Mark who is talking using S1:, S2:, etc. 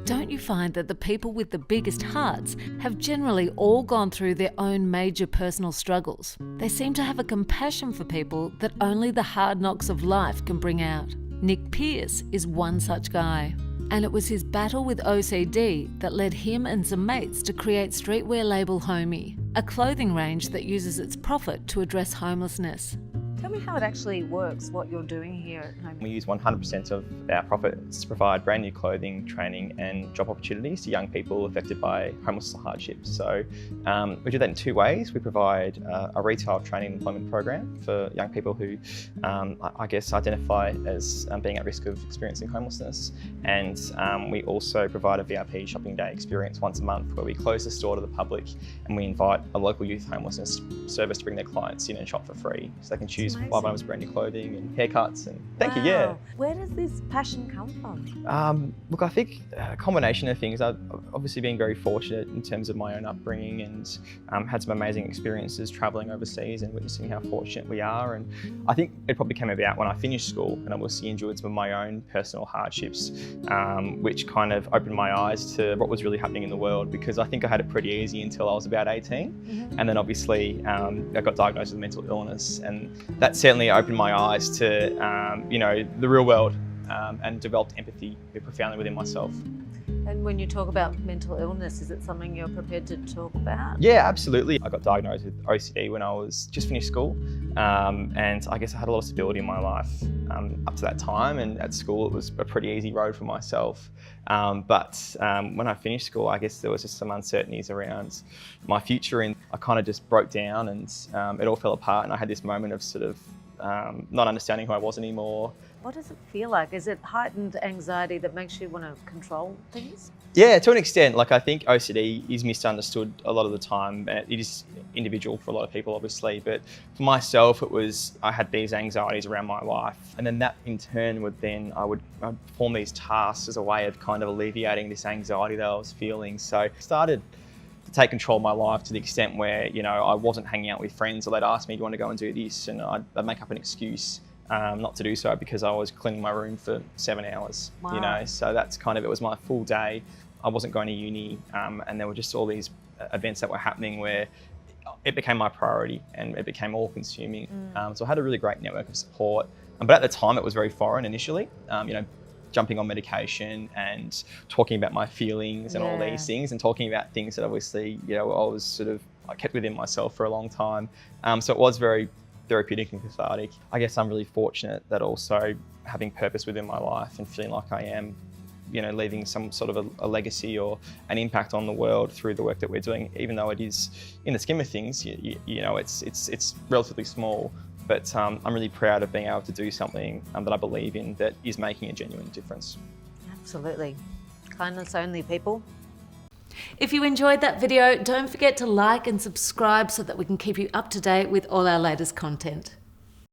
S1: Don't you find that the people with the biggest hearts have generally all gone through their own major personal struggles? They seem to have a compassion for people that only the hard knocks of life can bring out. Nick Pearce is one such guy. And it was his battle with OCD that led him and some mates to create streetwear label Homie, a clothing range that uses its profit to address homelessness.
S2: Tell me how it actually works, what you're doing here at Homie.
S3: We use 100% of our profits to provide brand new clothing, training and job opportunities to young people affected by homelessness hardships. So we do that in two ways. We provide a retail training and employment program for young people who I guess identify as being at risk of experiencing homelessness. And we also provide a VIP shopping day experience once a month where we close the store to the public and we invite a local youth homelessness service to bring their clients in and shop for free. So they can choose 5 items of brand new clothing and haircuts and thank you, yeah.
S2: Where does this passion come from?
S3: Look, I think a combination of things. I've obviously been very fortunate in terms of my own upbringing and had some amazing experiences travelling overseas and witnessing how fortunate we are. And I think it probably came about when I finished school and obviously endured some of my own personal hardships, which kind of opened my eyes to what was really happening in the world, because I think I had it pretty easy until I was about 18. And then obviously I got diagnosed with mental illness, and that certainly opened my eyes to, you know, the real world and developed empathy profoundly within myself.
S2: And when you talk about mental illness, is it something you're prepared to talk about?
S3: Yeah, absolutely. I got diagnosed with OCD when I was just finished school, and I guess I had a lot of stability in my life up to that time, and at school it was a pretty easy road for myself. But when I finished school, I guess there was just some uncertainties around my future, and I kind of just broke down and it all fell apart, and I had this moment of sort of not understanding who I was anymore.
S2: What does it feel like? Is it heightened anxiety that makes you want to control things?
S3: Yeah, to an extent. Like, I think OCD is misunderstood a lot of the time. It is individual for a lot of people, obviously, but for myself, I had these anxieties around my life, and then that in turn I'd perform these tasks as a way of kind of alleviating this anxiety that I was feeling. So I started to take control of my life to the extent where, you know, I wasn't hanging out with friends, or they'd ask me, do you want to go and do this? And I'd make up an excuse not to do so because I was cleaning my room for 7 hours.
S2: Wow.
S3: You know, so that's kind of, it was my full day. I wasn't going to uni, and there were just all these events that were happening where it became my priority and it became all consuming. So I had a really great network of support, but at the time it was very foreign initially, you know, jumping on medication and talking about my feelings and all these things, and talking about things that obviously, you know, I kept within myself for a long time. So it was very therapeutic and cathartic. I guess I'm really fortunate that also having purpose within my life and feeling like I am, you know, leaving some sort of a legacy or an impact on the world through the work that we're doing, even though it is, in the scheme of things, you know, it's relatively small. But I'm really proud of being able to do something that I believe in that is making a genuine difference.
S2: Absolutely. Kindness only, people.
S1: If you enjoyed that video, don't forget to like and subscribe so that we can keep you up to date with all our latest content.